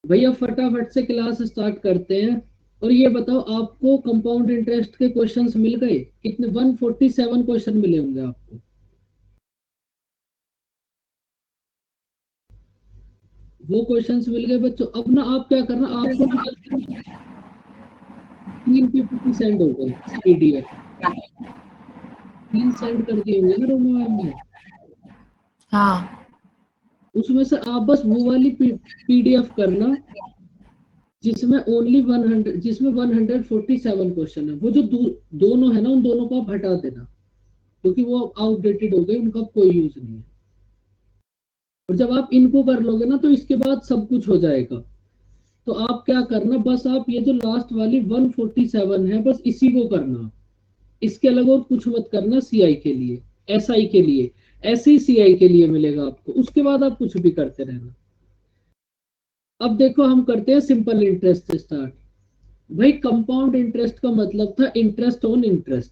भैया फटाफट से क्लास स्टार्ट करते हैं। और ये बताओ, आपको कंपाउंड इंटरेस्ट के क्वेश्चंस मिल गए? कितने? 147 क्वेश्चन मिले होंगे आपको। वो क्वेश्चंस मिल गए बच्चों। अब ना आप क्या करना, आपको 3 PPT सेंड हो गए PDF, 3 सेंड कर दिए होंगे ना रोमा मैम ने। हाँ उसमें से आप बस वो वाली PDF करना जिसमें ओनली 100, जिसमें 147 क्वेश्चन है। वो जो दोनों है ना, उन दोनों को आप हटा देना, क्योंकि वो आउटडेटेड हो गए, उनका कोई यूज नहीं है। और जब आप इनको कर लोगे ना, तो इसके बाद सब कुछ हो जाएगा। तो आप क्या करना, बस आप ये जो लास्ट वाली 147 है, बस इसी को करना। इसके अलावा और कुछ मत करना। CI के लिए, SI के लिए, ऐसे ही CI के लिए मिलेगा आपको। उसके बाद आप कुछ भी करते रहना। अब देखो, हम करते हैं सिंपल इंटरेस्ट से स्टार्ट। भाई कंपाउंड इंटरेस्ट का मतलब था इंटरेस्ट ऑन इंटरेस्ट।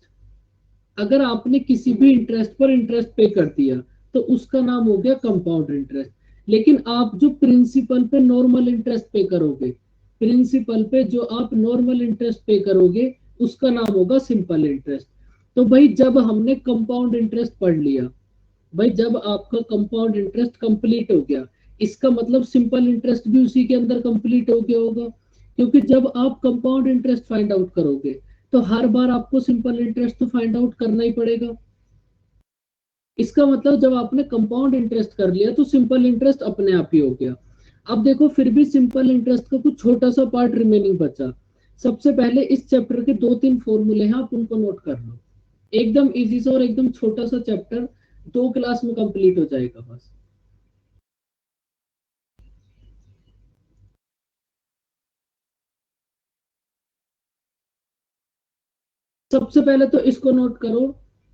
अगर आपने किसी भी इंटरेस्ट पर इंटरेस्ट पे कर दिया, तो उसका नाम हो गया कंपाउंड इंटरेस्ट। लेकिन आप जो प्रिंसिपल पे नॉर्मल इंटरेस्ट पे करोगे, प्रिंसिपल पे जो आप नॉर्मल इंटरेस्ट पे करोगे, उसका नाम होगा सिंपल इंटरेस्ट। तो भाई जब हमने कंपाउंड इंटरेस्ट पढ़ लिया, भाई जब आपका कंपाउंड इंटरेस्ट कंप्लीट हो गया, इसका मतलब सिंपल इंटरेस्ट भी उसी के अंदर कंप्लीट हो गया होगा। क्योंकि जब आप कंपाउंड इंटरेस्ट फाइंड आउट करोगे, तो हर बार आपको सिंपल इंटरेस्ट तो फाइंड आउट करना ही पड़ेगा। इसका मतलब जब आपने कंपाउंड इंटरेस्ट कर लिया, तो सिंपल इंटरेस्ट अपने आप ही हो गया। अब देखो, फिर भी सिंपल इंटरेस्ट का कुछ छोटा सा पार्ट रिमेनिंग बचा। सबसे पहले इस चैप्टर के 2-3 फॉर्मूले हैं, आप उनको नोट कर लो। एकदम इजी सा और एकदम छोटा सा चैप्टर, 2 क्लास में कंप्लीट हो जाएगा बस। सबसे पहले तो इसको नोट करो।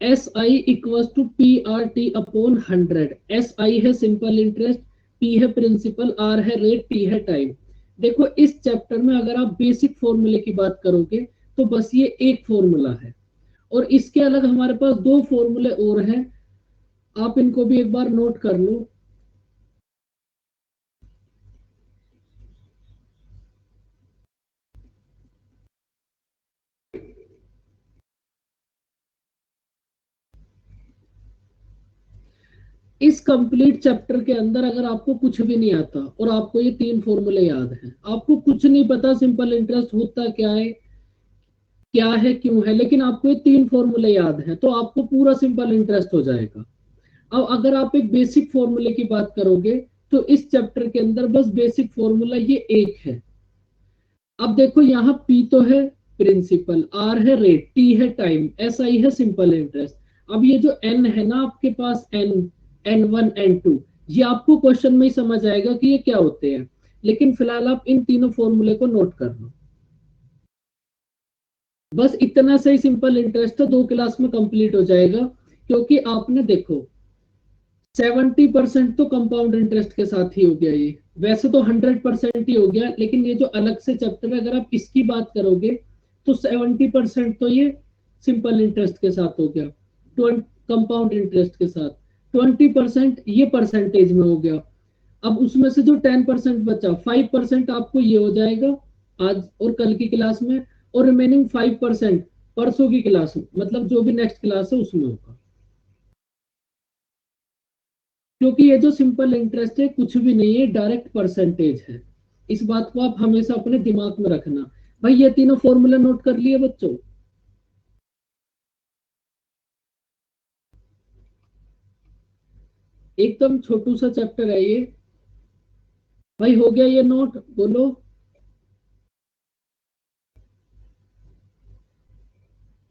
SI equal to PRT upon 100। SI है सिंपल इंटरेस्ट, P है प्रिंसिपल, R है रेट, T है टाइम। देखो, इस चैप्टर में अगर आप बेसिक फॉर्मूले की बात करोगे, तो बस ये एक फॉर्मूला है। और इसके अलग हमारे पास 2 फॉर्मूले और हैं, आप इनको भी एक बार नोट कर लो। इस कंप्लीट चैप्टर के अंदर अगर आपको कुछ भी नहीं आता और आपको ये 3 फॉर्मूले याद हैं, आपको कुछ नहीं पता सिंपल इंटरेस्ट होता क्या है, क्या है, क्यों है, लेकिन आपको ये 3 फॉर्मूले याद हैं, तो आपको पूरा सिंपल इंटरेस्ट हो जाएगा। अब अगर आप एक बेसिक फॉर्मूले की बात करोगे, तो इस चैप्टर के अंदर बस बेसिक फॉर्मूला ये एक है। अब देखो, यहाँ P तो है प्रिंसिपल, R है रेट, T है टाइम, SI है सिंपल इंटरेस्ट। अब ये जो N है ना आपके पास, N1 N2, ये आपको क्वेश्चन में ही समझ आएगा कि ये क्या होते हैं। लेकिन फिलहाल आप इन तीनों फॉर्मूले को नोट कर लो। बस इतना सही सिंपल इंटरेस्ट तो 2 क्लास में कंप्लीट हो जाएगा। क्योंकि आपने देखो, 70% तो कंपाउंड इंटरेस्ट के साथ ही हो गया ये। वैसे तो 100% ही हो गया, लेकिन ये जो अलग से चैप्टर है, अगर आप इसकी बात करोगे, तो 70% तो ये सिंपल इंटरेस्ट के साथ हो गया, कंपाउंड इंटरेस्ट के साथ। 20% ये परसेंटेज में हो गया। अब उसमें से जो 10% बचा, 5% आपको ये हो जाएगा आज और कल की क्लास में, और रिमेनिंग 5% परसों की क्लास में, मतलब जो भी नेक्स्ट क्लास है उसमें होगा। क्योंकि ये जो सिंपल इंटरेस्ट है कुछ भी नहीं है, डायरेक्ट परसेंटेज है। इस बात को आप हमेशा अपने दिमाग में रखना। भाई ये तीनों फॉर्मूला नोट कर लिए बच्चों? एकदम छोटू सा चैप्टर है ये। भाई हो गया ये नोट? बोलो।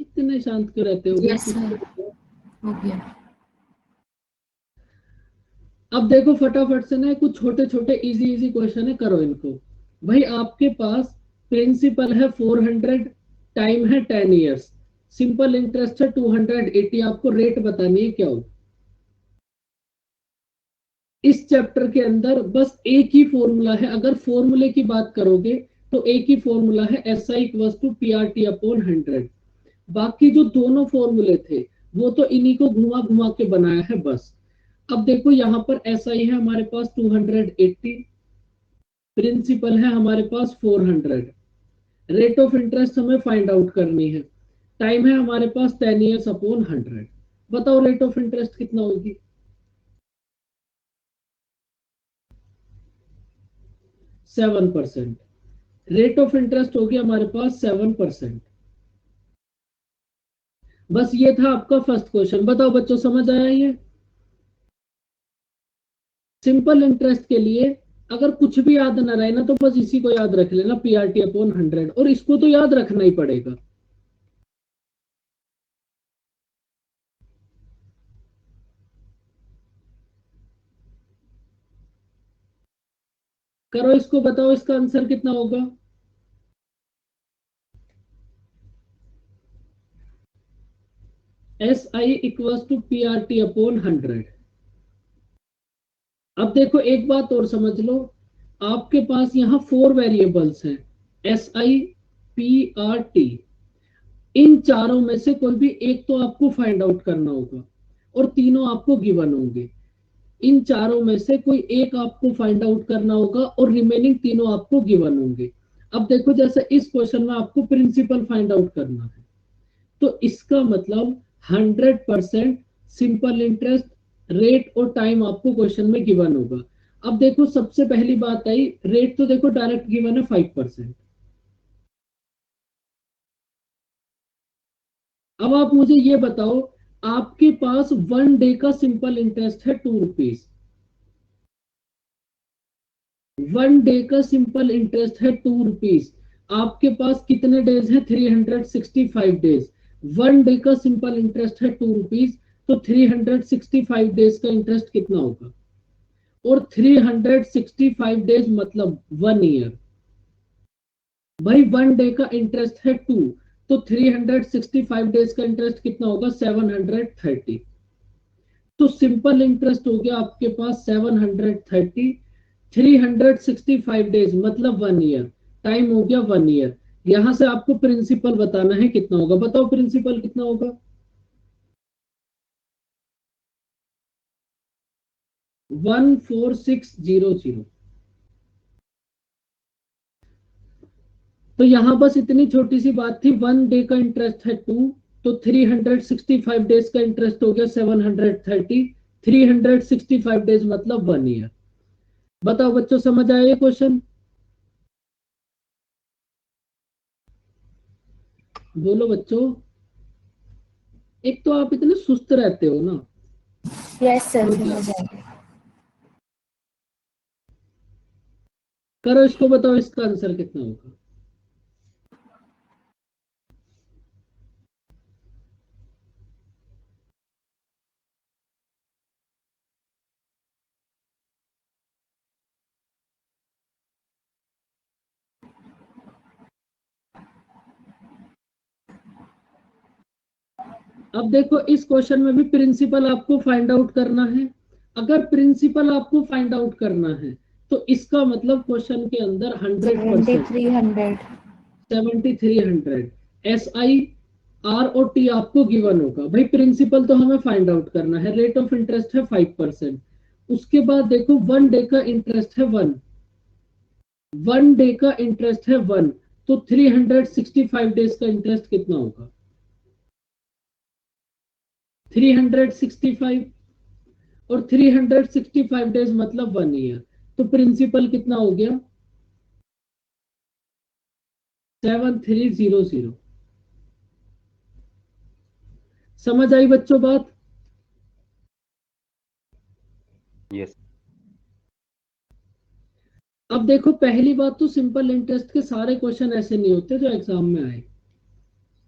इतने शांत क्यों रहते हो भाई? यस सर, हो गया। अब देखो फटाफट से ना, कुछ छोटे छोटे इजी इजी क्वेश्चन है, करो इनको। भाई आपके पास प्रिंसिपल है 400, टाइम है 10 ईयर्स, सिंपल इंटरेस्ट है 280, आपको रेट बतानी है क्या हो। इस चैप्टर के अंदर बस एक ही फॉर्मूला है। अगर फॉर्मूले की बात करोगे, तो एक ही फॉर्मूला है, SI equal to PRT upon 100। बाकी जो दोनों फॉर्मूले थे, वो तो इन्हीं को घुमा घुमा के बनाया है बस। अब देखो, यहाँ पर SI है हमारे पास 280, प्रिंसिपल है हमारे पास 400, रेट ऑफ इंटरेस्ट हमें फाइंड आउट करनी है, टाइम है हमारे पास 10 years अपॉन 100। बताओ रेट ऑफ इंटरेस्ट कितना होगी? 7%। रेट ऑफ इंटरेस्ट होगी हमारे पास 7%। बस ये था आपका फर्स्ट क्वेश्चन। बताओ बच्चों, समझ आया ये? सिंपल इंटरेस्ट के लिए अगर कुछ भी याद ना रहे ना, तो बस इसी को याद रख लेना, पीआरटी अपॉन 100, और इसको तो याद रखना ही पड़ेगा। करो इसको, बताओ इसका आंसर कितना होगा? SI equals to P R T upon 100। अब देखो एक बात और समझ लो, आपके पास यहाँ 4 वेरिएबल्स हैं, SI, PRT। इन चारों में से कोई भी एक तो आपको फाइंड आउट करना होगा, और तीनों आपको गिवन होंगे। इन चारों में से कोई एक आपको फाइंड आउट करना होगा, और रिमेनिंग तीनों आपको गिवन होंगे। अब देखो, जैसे इस क्वेश्चन में आपको प्रिंसिपल फाइंड आउट करना है, तो इसका मतलब 100% सिंपल इंटरेस्ट, रेट और टाइम आपको क्वेश्चन में गिवन होगा। अब देखो सबसे पहली बात आई, रेट तो देखो डायरेक्ट गिवन है 5%। अब आप मुझे ये बताओ, आपके पास 1 डे का सिंपल इंटरेस्ट है 2 रुपीज। 1 डे का सिंपल इंटरेस्ट है 2 रुपीज। आपके पास कितने डेज है? 365 डेज। 1 डे का सिंपल इंटरेस्ट है 2 रुपीज, तो 365 डेज का इंटरेस्ट कितना होगा? और 365 डेज मतलब 1 ईयर। भाई 1 डे का इंटरेस्ट है 2, तो 365 डेज का इंटरेस्ट कितना होगा? 730। तो सिंपल इंटरेस्ट हो गया आपके पास 730, 365 डेज मतलब 1 ईयर, टाइम हो गया 1 ईयर। यहां से आपको प्रिंसिपल बताना है कितना होगा। बताओ प्रिंसिपल कितना होगा? 14600। तो यहां बस इतनी छोटी सी बात थी, 1 डे का इंटरेस्ट है 2, तो 365 डेज का इंटरेस्ट हो गया 730, 365 डेज मतलब 1 ईयर। बताओ बच्चों, समझ आया ये क्वेश्चन? बोलो बच्चों। एक तो आप इतने सुस्त रहते हो ना। यस सर, समझ आया। करो इसको, बताओ इसका आंसर कितना होगा? अब देखो इस क्वेश्चन में भी प्रिंसिपल आपको फाइंड आउट करना है। अगर प्रिंसिपल आपको फाइंड आउट करना है, तो इसका मतलब क्वेश्चन के अंदर 100%, 7300। 7300 SI, R और T आपको गिवन होगा। भाई प्रिंसिपल तो हमें फाइंड आउट करना है, रेट ऑफ इंटरेस्ट है 5%। उसके बाद देखो 1 डे का इंटरेस्ट है 1, 1 डे का इंटरेस्ट है 1, तो 365 डेज का इंटरेस्ट कितना होगा? 365, और 365 डेज मतलब 1 ईयर। तो प्रिंसिपल कितना हो गया? 7300। समझ आई बच्चों बात? यस। अब देखो पहली बात तो, सिंपल इंटरेस्ट के सारे क्वेश्चन ऐसे नहीं होते जो एग्जाम में आए।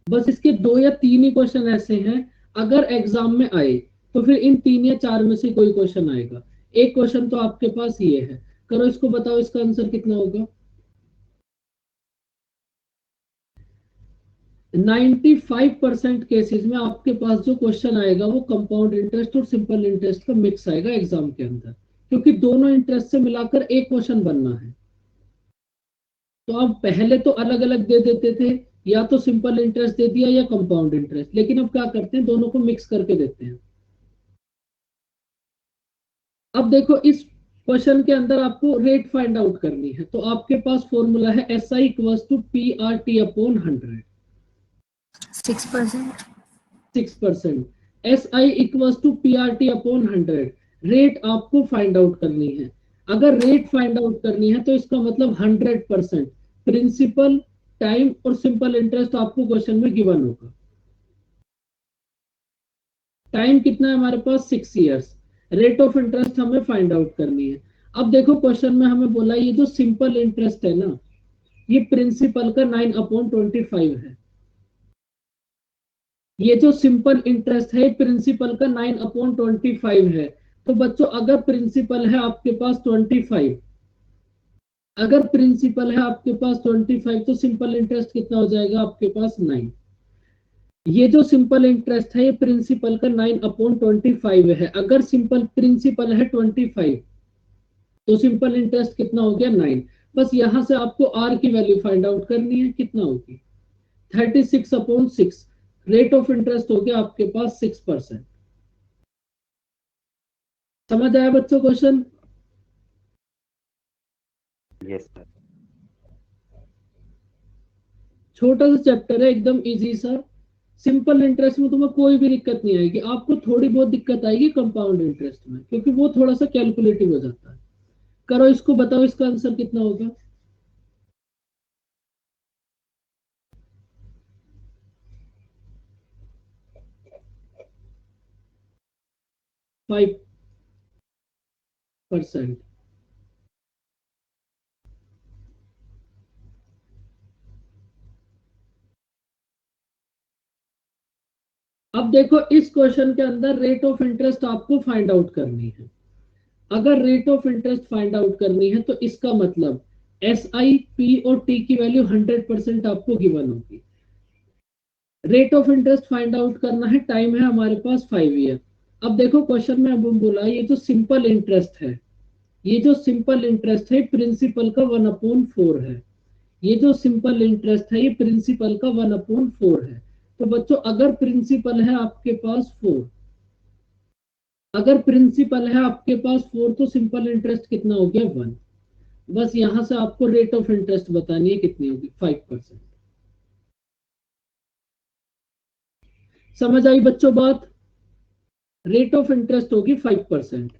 बस इसके 2 या 3 ही क्वेश्चन ऐसे हैं, अगर एग्जाम में आए तो फिर इन 3 या 4 में से कोई क्वेश्चन आएगा। एक क्वेश्चन तो आपके पास ये है। करो इसको, बताओ इसका आंसर कितना होगा? 95% केसेस में आपके पास जो क्वेश्चन आएगा वो कंपाउंड इंटरेस्ट और सिंपल इंटरेस्ट का मिक्स आएगा एग्जाम के अंदर, क्योंकि दोनों इंटरेस्ट से मिलाकर एक क्वेश्चन बनना है। तो आप पहले तो अलग अलग दे देते थे, या तो सिंपल इंटरेस्ट दे दिया या कंपाउंड इंटरेस्ट, लेकिन अब क्या करते हैं, दोनों को मिक्स करके देते हैं। अब देखो इस क्वेश्चन के अंदर आपको रेट फाइंड आउट करनी है, तो आपके पास फॉर्मूला है SI equals to PRT upon 100, 6%. 6%। SI equals to PRT upon 100, rate आपको फाइंड आउट करनी है। अगर रेट फाइंड आउट करनी है तो इसका मतलब 100% प्रिंसिपल, टाइम और सिंपल इंटरेस्ट आपको क्वेश्चन में गिवन होगा। टाइम कितना है हमारे पास 6 इयर्स, रेट ऑफ इंटरेस्ट हमें फाइंड आउट करनी है। अब देखो क्वेश्चन में हमें बोला ये जो सिंपल इंटरेस्ट है ना, ये प्रिंसिपल का 9/25 है। ये जो सिंपल इंटरेस्ट है प्रिंसिपल का 9/25 है। तो बच्चों अगर प्रिंसिपल है आपके पास 25, अगर प्रिंसिपल है आपके पास 25 तो सिंपल इंटरेस्ट कितना हो जाएगा आपके पास 9। ये जो सिंपल इंटरेस्ट है ये प्रिंसिपल का 9/25 है। अगर सिंपल प्रिंसिपल है 25 तो सिंपल इंटरेस्ट कितना हो गया 9। बस यहां से आपको आर की वैल्यू फाइंड आउट करनी है, कितना होगी 36/6। रेट ऑफ इंटरेस्ट हो गया आपके पास 6%। समझ आया बच्चों क्वेश्चन? Yes, sir. छोटा सा चैप्टर है, एकदम इजी सा। सिंपल इंटरेस्ट में तुम्हें कोई भी दिक्कत नहीं आएगी, आपको थोड़ी बहुत दिक्कत आएगी कंपाउंड इंटरेस्ट में, क्योंकि वो थोड़ा सा कैलकुलेटिव हो जाता है। करो इसको, बताओ इसका आंसर कितना होगा। 5%। अब देखो इस क्वेश्चन के अंदर रेट ऑफ इंटरेस्ट आपको फाइंड आउट करनी है। अगर rate of interest find out करनी है तो इसका मतलब SI, P और T की वैल्यू 100% आपको गिवन होगी। Rate of interest find out करना है, टाइम है हमारे पास 5 ईयर। अब देखो क्वेश्चन में अब हम बोला ये जो सिंपल इंटरेस्ट है, ये जो सिंपल इंटरेस्ट है प्रिंसिपल का 1/4 है। ये जो सिंपल इंटरेस्ट है ये प्रिंसिपल का 1/4 है। तो बच्चों अगर प्रिंसिपल है आपके पास 4, अगर प्रिंसिपल है आपके पास 4 तो सिंपल इंटरेस्ट कितना हो गया 1। बस यहां से आपको रेट ऑफ इंटरेस्ट बतानी है, कितनी होगी 5%। समझ आई बच्चों बात? रेट ऑफ इंटरेस्ट होगी 5%।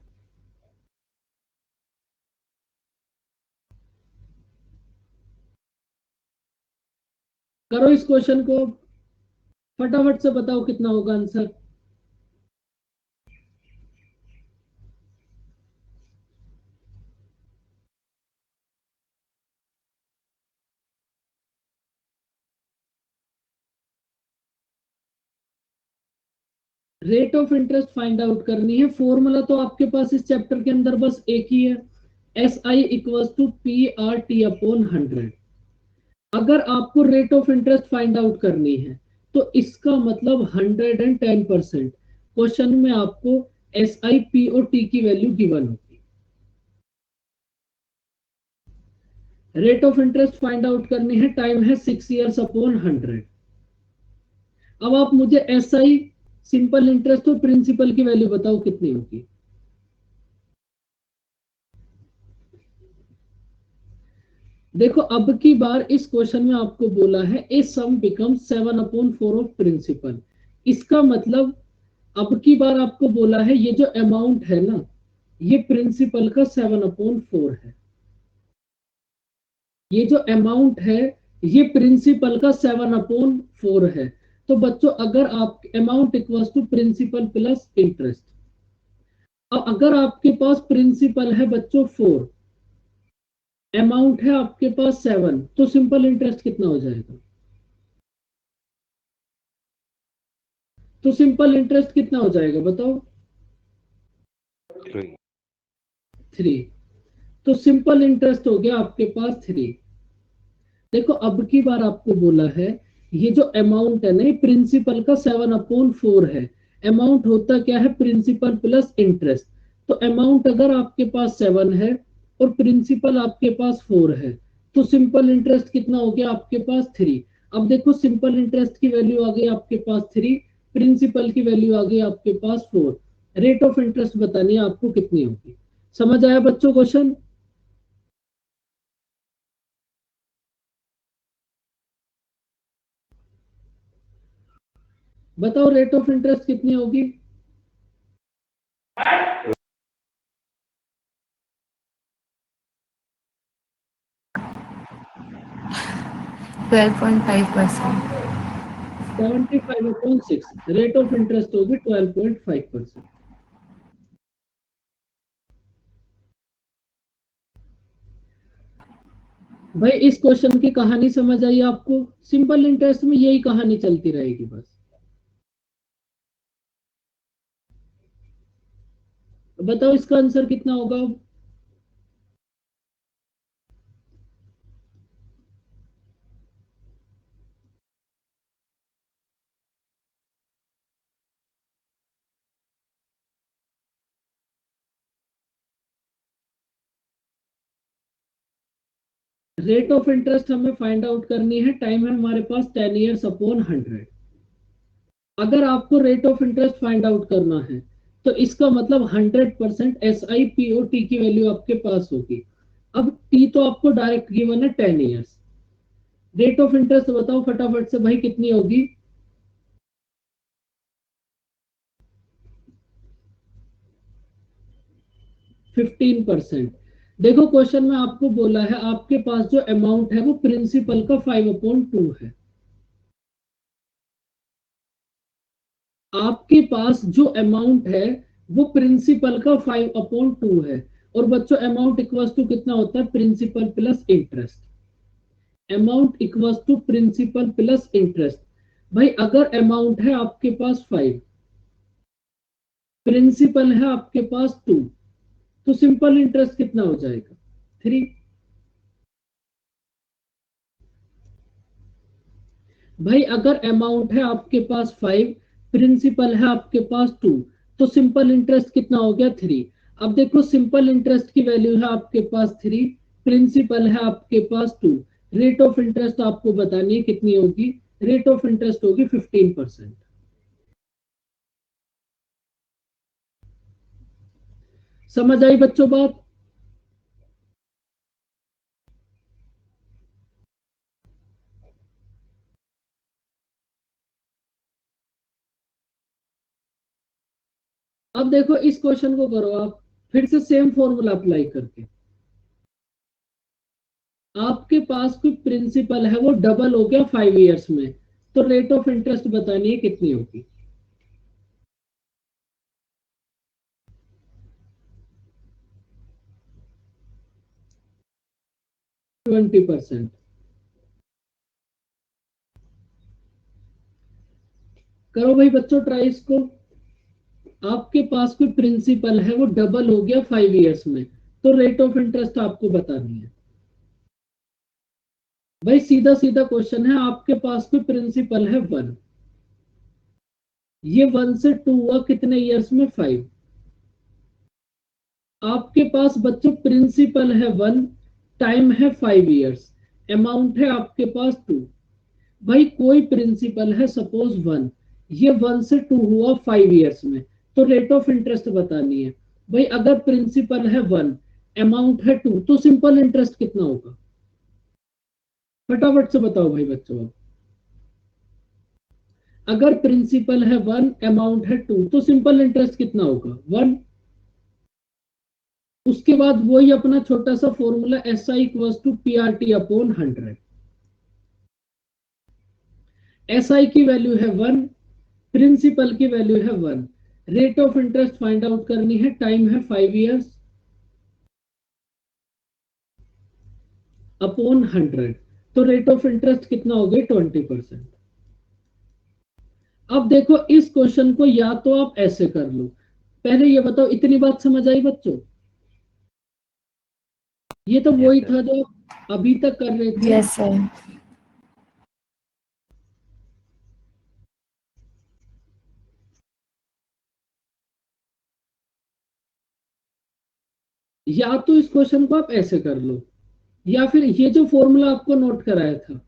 करो इस क्वेश्चन को, फटाफट से बताओ कितना होगा answer. Rate of interest find out करनी है, फॉर्मूला तो आपके पास इस चैप्टर के अंदर बस एक ही है, SI equals to PRT upon 100। अगर आपको rate of interest find out करनी है तो इसका मतलब 110%। क्वेश्चन में आपको SI, P और T की वैल्यू गिवन होगी। Rate of interest find out करनी है, टाइम है 6 इयर्स अपॉन 100। अब आप मुझे SI, सिंपल इंटरेस्ट और प्रिंसिपल की वैल्यू बताओ कितनी होगी। देखो अब की बार इस क्वेश्चन में आपको बोला है ए सम बिकम 7/4 ऑफ प्रिंसिपल। इसका मतलब अब की बार आपको बोला है ये जो अमाउंट है ना, ये प्रिंसिपल का 7/4 है। ये जो अमाउंट है ये प्रिंसिपल का 7/4 है। तो बच्चों अगर आप amount equals to principal plus interest, अब अगर आपके पास प्रिंसिपल है बच्चों 4, अमाउंट है आपके पास 7, तो सिंपल इंटरेस्ट कितना हो जाएगा। तो सिंपल इंटरेस्ट कितना हो जाएगा बताओ। 3. 3। तो सिंपल इंटरेस्ट हो गया आपके पास 3। देखो अब की बार आपको बोला है ये जो अमाउंट है ना, प्रिंसिपल का 7/4 है। अमाउंट होता क्या है प्रिंसिपल प्लस इंटरेस्ट। तो अमाउंट अगर आपके पास 7 है और प्रिंसिपल आपके पास 4 है तो सिंपल इंटरेस्ट कितना हो गया आपके पास 3। अब देखो सिंपल इंटरेस्ट की वैल्यू आ गई आपके पास 3, प्रिंसिपल की वैल्यू आ गई आपके पास 4। रेट ऑफ इंटरेस्ट बतानी है आपको कितनी होगी। समझ आया बच्चों क्वेश्चन? बताओ रेट ऑफ इंटरेस्ट कितनी होगी? 12.5%. 75/6 रेट ऑफ इंटरेस्ट होगी 12.5%। भाई इस क्वेश्चन की कहानी समझ आई आपको? सिंपल इंटरेस्ट में यही कहानी चलती रहेगी बस। बताओ इसका आंसर कितना होगा अब? रेट ऑफ इंटरेस्ट हमें फाइंड आउट करनी है, टाइम है हमारे पास 10 ईयर्स अपॉन 100। अगर आपको rate of interest find out करना है तो इसका मतलब 100% SIPOT की वैल्यू आपके पास होगी। अब टी तो आपको डायरेक्ट गिवन है 10 ईयर्स। रेट ऑफ इंटरेस्ट बताओ फटाफट से भाई कितनी होगी? %15। देखो क्वेश्चन में आपको बोला है आपके पास जो अमाउंट है वो प्रिंसिपल का 5/2 है। आपके पास जो अमाउंट है वो प्रिंसिपल का 5/2 है। और बच्चों अमाउंट इक्वल टू कितना होता है? Principal plus interest. Amount equal to principal plus interest. भाई अगर अमाउंट है आपके पास 5, प्रिंसिपल है आपके पास 2, तो सिंपल इंटरेस्ट कितना हो जाएगा? 3। भाई अगर अमाउंट है आपके पास 5, प्रिंसिपल है आपके पास 2, तो सिंपल इंटरेस्ट कितना हो गया? 3। अब देखो सिंपल इंटरेस्ट की वैल्यू है आपके पास 3, प्रिंसिपल है आपके पास 2, रेट ऑफ इंटरेस्ट आपको बतानी है कितनी होगी? रेट ऑफ इंटरेस्ट होगी 15%। समझ आई बच्चों बात? अब देखो इस क्वेश्चन को करो आप फिर से सेम फॉर्मूला अप्लाई करके। आपके पास कोई प्रिंसिपल है वो डबल हो गया 5 इयर्स में, तो रेट ऑफ इंटरेस्ट बतानी है कितनी होगी? 20%। करो भाई बच्चों ट्राई इसको। आपके पास कोई प्रिंसिपल है वो डबल हो गया 5 इयर्स में, तो रेट ऑफ इंटरेस्ट आपको बतानी है। भाई सीधा सीधा क्वेश्चन है, आपके पास कोई प्रिंसिपल है 1, ये 1 से 2 हुआ कितने इयर्स में? 5। आपके पास बच्चों प्रिंसिपल है 1, टाइम है 5 इयर्स, अमाउंट है आपके पास 2। भाई कोई प्रिंसिपल है सपोज 1, ये 1 से 2 हुआ 5 इयर्स में, तो रेट ऑफ इंटरेस्ट बतानी है। भाई अगर प्रिंसिपल है 1, अमाउंट है 2, तो सिंपल इंटरेस्ट कितना होगा? फटाफट से बताओ भाई बच्चों। अब अगर प्रिंसिपल है 1, अमाउंट है 2, तो सिंपल इंटरेस्ट कितना होगा? 1। उसके बाद वही अपना छोटा सा फॉर्मूला SI=PRT/100। SI की वैल्यू है 1, प्रिंसिपल की वैल्यू है 1, rate of interest find out करनी है, टाइम है 5 इयर्स अपॉन 100, तो रेट ऑफ इंटरेस्ट कितना हो गई? 20%। अब देखो इस क्वेश्चन को या तो आप ऐसे कर लो। पहले ये बताओ इतनी बात समझ आई बच्चों? ये तो वही था जो अभी तक कर रहे थे। Yes, sir. या तो इस क्वेश्चन को आप ऐसे कर लो, या फिर ये जो फॉर्मूला आपको नोट कराया था,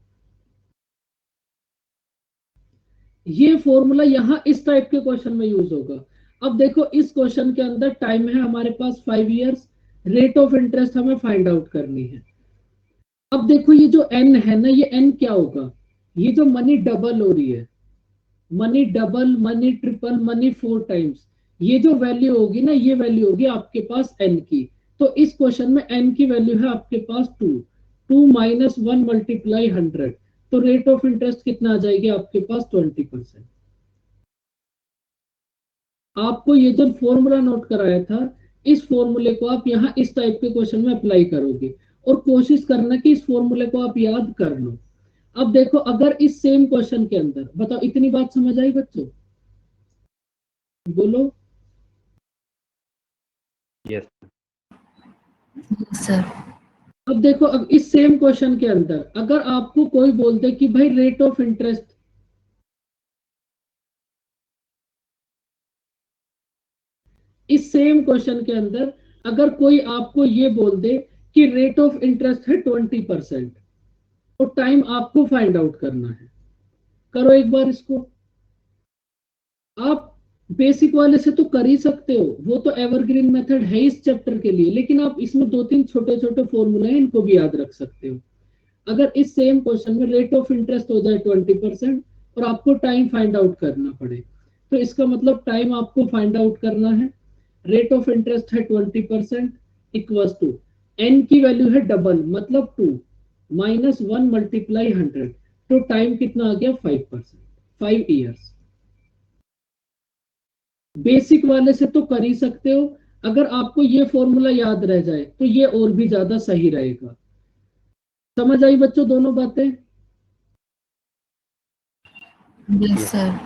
ये फॉर्मूला यहां इस टाइप के क्वेश्चन में यूज होगा। अब देखो इस क्वेश्चन के अंदर टाइम है हमारे पास 5 इयर्स, रेट ऑफ इंटरेस्ट हमें फाइंड आउट करनी है। अब देखो ये जो n है ना, ये n क्या होगा, ये जो मनी डबल हो रही है, money double, money triple, money 4 times, ये जो वैल्यू होगी ना, ये वैल्यू होगी आपके पास n की। तो इस क्वेश्चन में n की वैल्यू है आपके पास 2, 2 माइनस 1 मल्टीप्लाई 100, तो रेट ऑफ इंटरेस्ट कितना आ जाएगी आपके पास 20%। आपको ये जो फॉर्मूला नोट कराया था, इस फॉर्मूले को आप यहाँ इस टाइप के क्वेश्चन में अप्लाई करोगे और कोशिश करना कि इस फॉर्मूले को आप याद कर लो। अब देखो, अगर इस सेम क्वेश्चन के अंदर, बताओ इतनी बात समझ आई बच्चों, बोलो। Yes sir. अब देखो, अब इस सेम क्वेश्चन के अंदर अगर आपको कोई बोल दे कि भाई रेट ऑफ इंटरेस्ट, इस सेम क्वेश्चन के अंदर अगर कोई आपको ये बोल दे कि रेट ऑफ इंटरेस्ट है 20%, तो टाइम आपको फाइंड आउट करना है। करो एक बार इसको। आप बेसिक वाले से तो कर ही सकते हो, वो तो एवरग्रीन मेथड है इस चैप्टर के लिए, लेकिन आप इसमें 2-3 छोटे छोटे फॉर्मूले हैं, इनको भी याद रख सकते हो। अगर इस सेम क्वेश्चन में रेट ऑफ इंटरेस्ट हो जाए 20% और आपको टाइम फाइंड आउट करना पड़े, तो इसका मतलब टाइम आपको फाइंड आउट करना है। रेट ऑफ इंटरेस्ट है 20% इक्वल्स टू एन की वैल्यू है डबल, मतलब 2 माइनस 1 मल्टीप्लाई 100, तो टाइम कितना आ गया 5%, 5 ईयर्स। बेसिक वाले से तो कर ही सकते हो, अगर आपको ये फॉर्मूला याद रह जाए तो ये और भी ज्यादा सही रहेगा। समझ आई बच्चों दोनों बातें? Yes sir.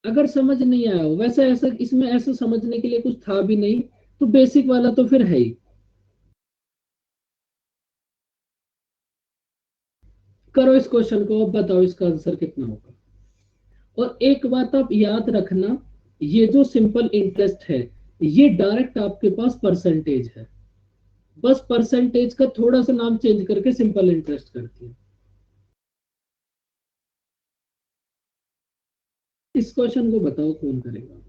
अगर समझ नहीं आया हो, वैसे ऐसा इसमें ऐसा समझने के लिए कुछ था भी नहीं, तो बेसिक वाला तो फिर है ही। करो इस क्वेश्चन को, अब बताओ इसका आंसर कितना होगा। और एक बात आप याद रखना, ये जो सिंपल इंटरेस्ट है, ये डायरेक्ट आपके पास परसेंटेज है, बस परसेंटेज का थोड़ा सा नाम चेंज करके सिंपल इंटरेस्ट करती है। इस क्वेश्चन को बताओ कौन करेगा।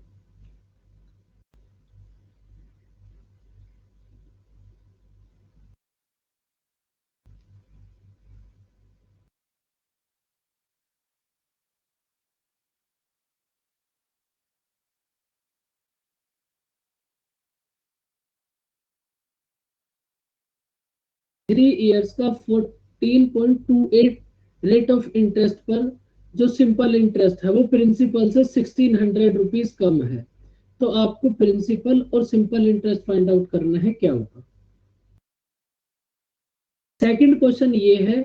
थ्री ईयर्स का 14.28 रेट ऑफ इंटरेस्ट पर जो सिंपल इंटरेस्ट है वो प्रिंसिपल से 1600 रुपीज कम है, तो आपको प्रिंसिपल और सिंपल इंटरेस्ट फाइंड आउट करना है, क्या होगा। सेकंड क्वेश्चन ये है,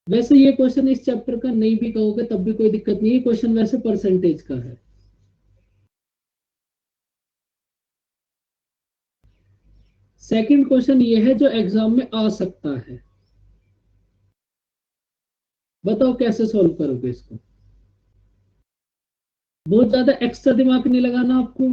वैसे ये क्वेश्चन इस चैप्टर का नहीं भी कहोगे तब भी कोई दिक्कत नहीं है, क्वेश्चन वैसे परसेंटेज का है। सेकंड क्वेश्चन ये है जो एग्जाम में आ सकता है, बताओ कैसे सॉल्व करोगे इसको। बहुत ज्यादा एक्स्ट्रा दिमाग नहीं लगाना आपको।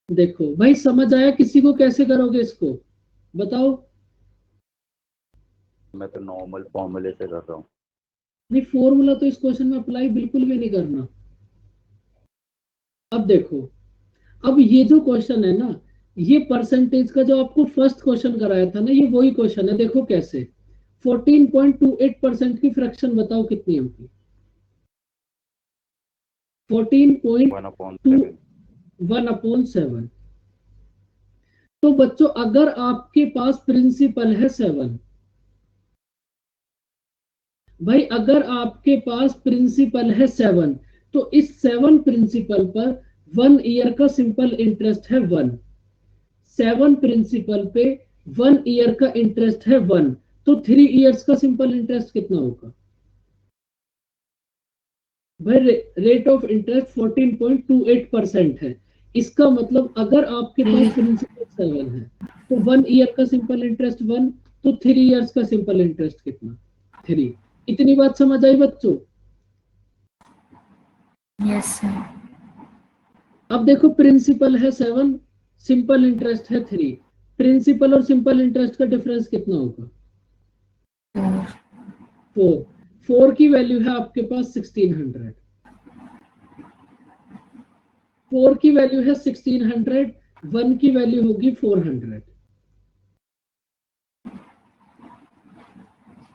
देखो भाई, समझ आया किसी को कैसे करोगे इसको, बताओ। मैं तो नॉर्मल फॉर्मूले से कर रहा हूँ। नहीं, फॉर्मूला तो इस क्वेश्चन में अप्लाई बिल्कुल भी नहीं करना। अब देखो, अब ये जो क्वेश्चन है ना, ये परसेंटेज का जो आपको फर्स्ट क्वेश्चन कराया था ना, ये वही क्वेश्चन है। देखो कैसे, 14.28% की फ्रैक्शन बताओ कितनी होगी। 14.2 1/7। तो बच्चों अगर आपके पास प्रिंसिपल है 7, भाई अगर आपके पास प्रिंसिपल है 7, तो इस 7 प्रिंसिपल पर 1 ईयर का सिंपल इंटरेस्ट है 1। 7 प्रिंसिपल पे 1 ईयर का इंटरेस्ट है 1, तो 3 ईयर्स का सिंपल इंटरेस्ट कितना होगा। भाई रेट ऑफ इंटरेस्ट 14.28% है, इसका मतलब अगर आपके पास प्रिंसिपल 7 है तो 1 ईयर का सिंपल इंटरेस्ट 1, तो 3 ईयर्स का सिंपल इंटरेस्ट कितना, 3। इतनी बात समझ आई बच्चों। Yes sir. अब देखो, प्रिंसिपल है 7, सिंपल इंटरेस्ट है 3, प्रिंसिपल और सिंपल इंटरेस्ट का डिफरेंस कितना होगा? 4। 4 की वैल्यू है आपके पास 1600, 4 की वैल्यू है 1600, 1 की वैल्यू होगी 400,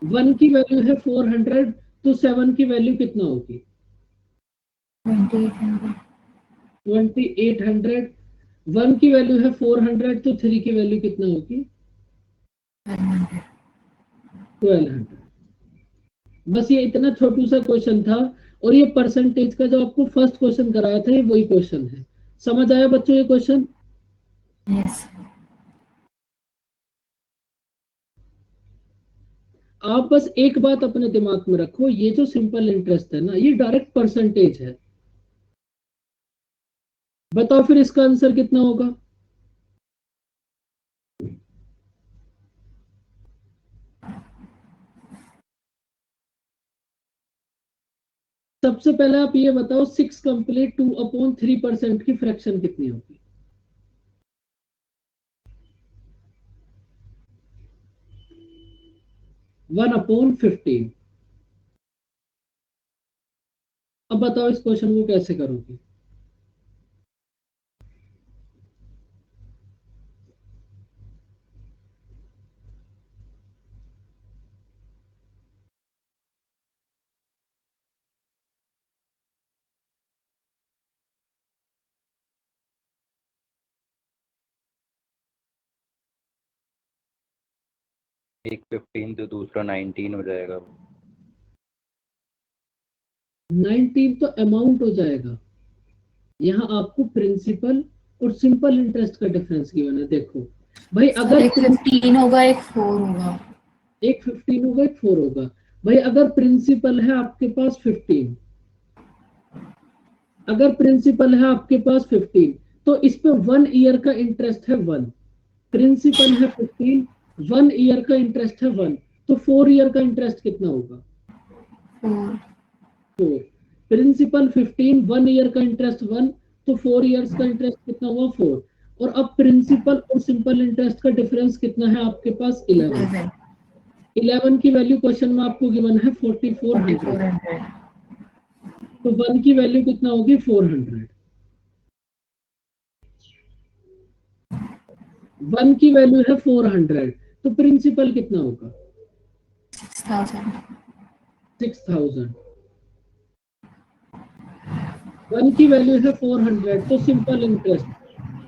1 की वैल्यू है 400, तो 7 की वैल्यू कितना होगी? 2800। 1 की वैल्यू है 400, तो 3 की वैल्यू कितना होगी? 1200। बस ये इतना छोटू सा क्वेश्चन था, और ये परसेंटेज का जो आपको फर्स्ट क्वेश्चन कराया था, ये वही क्वेश्चन है। समझ आया बच्चों ये क्वेश्चन? यस। आप बस एक बात अपने दिमाग में रखो, ये जो सिंपल इंटरेस्ट है ना, ये डायरेक्ट परसेंटेज है। बताओ फिर इसका आंसर कितना होगा? सबसे पहले आप ये बताओ, 6 कंप्लीट 2/3% की फ्रैक्शन कितनी होगी? One upon 15। अब बताओ इस क्वेश्चन को कैसे करोगे? एक 15 तो दूसरा 19 हो जाएगा। 19 तो अमाउंट हो जाएगा। यहाँ आपको प्रिंसिपल और सिंपल इंटरेस्ट का डिफरेंस गिवन है। देखो भाई, अगर एक 15 होगा, एक 4 होगा। एक 15 होगा, एक 4 होगा। भाई अगर प्रिंसिपल है आपके पास 15, अगर प्रिंसिपल है आपके पास 15, तो इस पे 1 ईयर का इंटरेस्ट है 1। प्रिंसिपल है 15, 1 ईयर का इंटरेस्ट है 1, तो 4 ईयर का इंटरेस्ट कितना होगा? 4। प्रिंसिपल 15, 1 ईयर का इंटरेस्ट 1, तो 4 ईयर्स का इंटरेस्ट कितना हुआ? 4। और अब प्रिंसिपल और सिंपल इंटरेस्ट का डिफरेंस कितना है आपके पास? 11। 11 की वैल्यू क्वेश्चन में आपको गिवन है 4400, तो 1 की वैल्यू कितना होगी? 400। 1 की वैल्यू है 400, तो प्रिंसिपल कितना होगा? 6000। 1 की वैल्यू है 400, तो सिंपल इंटरेस्ट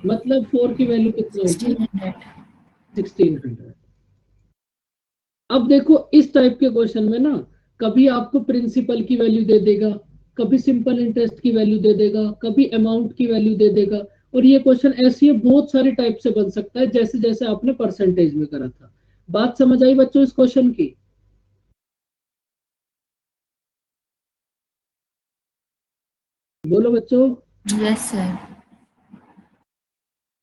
मतलब 4 की वैल्यू कितना होगी? 1600। अब देखो इस टाइप के क्वेश्चन में ना, कभी आपको प्रिंसिपल की वैल्यू दे देगा, कभी सिंपल इंटरेस्ट की वैल्यू दे देगा, कभी अमाउंट की वैल्यू दे देगा। और ये क्वेश्चन ऐसी है, बहुत सारे टाइप से बन सकता है, जैसे जैसे आपने परसेंटेज में करा था। बात समझ आई बच्चों इस क्वेश्चन की? बोलो बच्चों। Yes sir.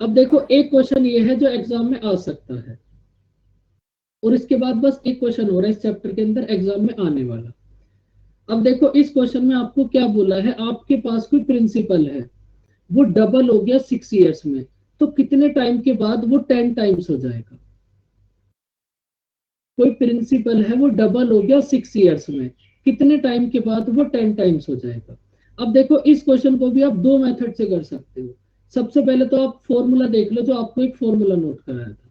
अब देखो एक क्वेश्चन ये है जो एग्जाम में आ सकता है, और इसके बाद बस एक क्वेश्चन हो रहा है इस चैप्टर के अंदर एग्जाम में आने वाला। अब देखो इस क्वेश्चन में आपको क्या बोला है, आपके पास कोई प्रिंसिपल है, वो डबल हो गया 6 ईयर्स में, तो कितने टाइम के बाद वो 10 टाइम्स हो जाएगा? कोई प्रिंसिपल है, वो डबल हो गया 6 ईयर्स में, कितने टाइम के बाद वो 10 टाइम्स हो जाएगा? अब देखो इस क्वेश्चन को भी आप दो मेथड से कर सकते हो। सबसे पहले तो आप फॉर्मूला देख लो, जो आपको एक फॉर्मूला नोट कराया था।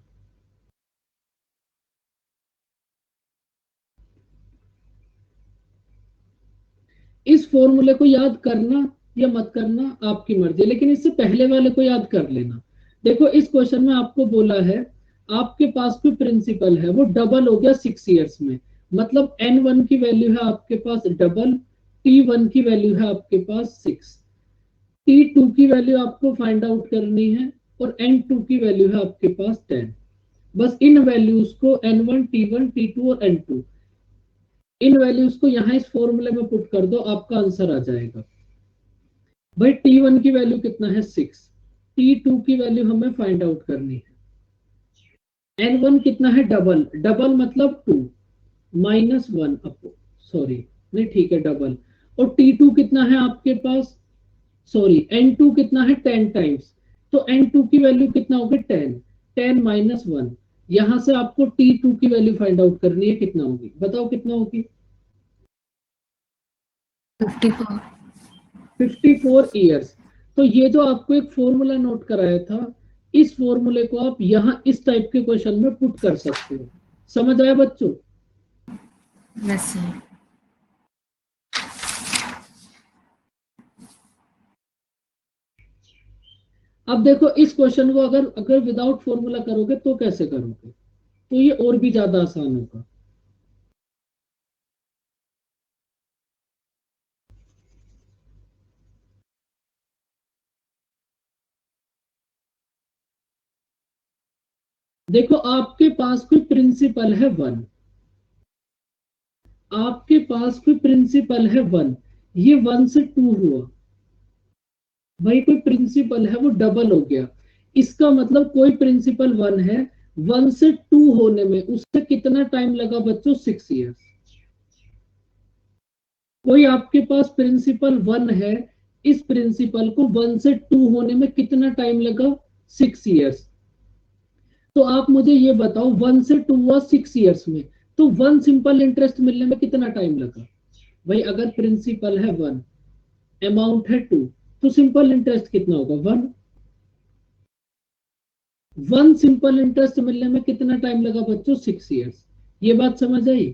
इस फॉर्मूले को याद करना या मत करना आपकी मर्जी, लेकिन इससे पहले वाले को याद कर लेना। देखो इस क्वेश्चन में आपको बोला है, आपके पास कोई प्रिंसिपल है, वो डबल हो गया 6 ईयर्स में, मतलब n1 की वैल्यू है आपके पास डबल, t1 की वैल्यू है आपके पास 6, t2 की वैल्यू आपको फाइंड आउट करनी है, और n2 की वैल्यू है आपके पास 10। बस इन वैल्यूज को n1, t1, t2 और n2, इन वैल्यूज को यहाँ इस फॉर्मूले में पुट कर दो, आपका आंसर आ जाएगा। भाई t1 की वैल्यू कितना है? 6। t2 की वैल्यू हमें फाइंड आउट करनी है। n1 कितना है? डबल, डबल मतलब 2 माइनस 1 अपो, सॉरी नहीं ठीक है डबल। और t2 कितना है आपके पास? सॉरी n2 कितना है? 10 टाइम्स, तो n2 की वैल्यू कितना होगी? 10। 10 माइनस 1, यहां से आपको T2 की वैल्यू फाइंड आउट करनी है, कितना होगी बताओ कितना होगी? 54। 54 ईयर्स। तो ये जो आपको एक फॉर्मूला नोट कराया था, इस फॉर्मूले को आप यहाँ इस टाइप के क्वेश्चन में पुट कर सकते हो। समझ आया बच्चों? Yes sir. अब देखो इस क्वेश्चन को अगर अगर विदाउट फॉर्मूला करोगे तो कैसे करोगे, तो ये और भी ज्यादा आसान होगा। देखो आपके पास कोई प्रिंसिपल है 1, आपके पास कोई प्रिंसिपल है 1, ये 1 से 2 हुआ, भाई कोई प्रिंसिपल है वो डबल हो गया, इसका मतलब कोई प्रिंसिपल 1 है, 1 से 2 होने में उससे कितना टाइम लगा बच्चों? 6 ईयर्स। कोई आपके पास प्रिंसिपल 1 है, इस प्रिंसिपल को 1 से 2 होने में कितना टाइम लगा? 6 ईयर्स। तो आप मुझे ये बताओ 1 से 2 हुआ 6 ईयर्स में, तो 1 सिंपल इंटरेस्ट मिलने में कितना टाइम लगा? भाई अगर प्रिंसिपल है 1, अमाउंट है 2, तो सिंपल इंटरेस्ट कितना होगा? 1। 1 सिंपल इंटरेस्ट मिलने में कितना टाइम लगा बच्चों? 6 ईयर्स। ये बात समझ आई?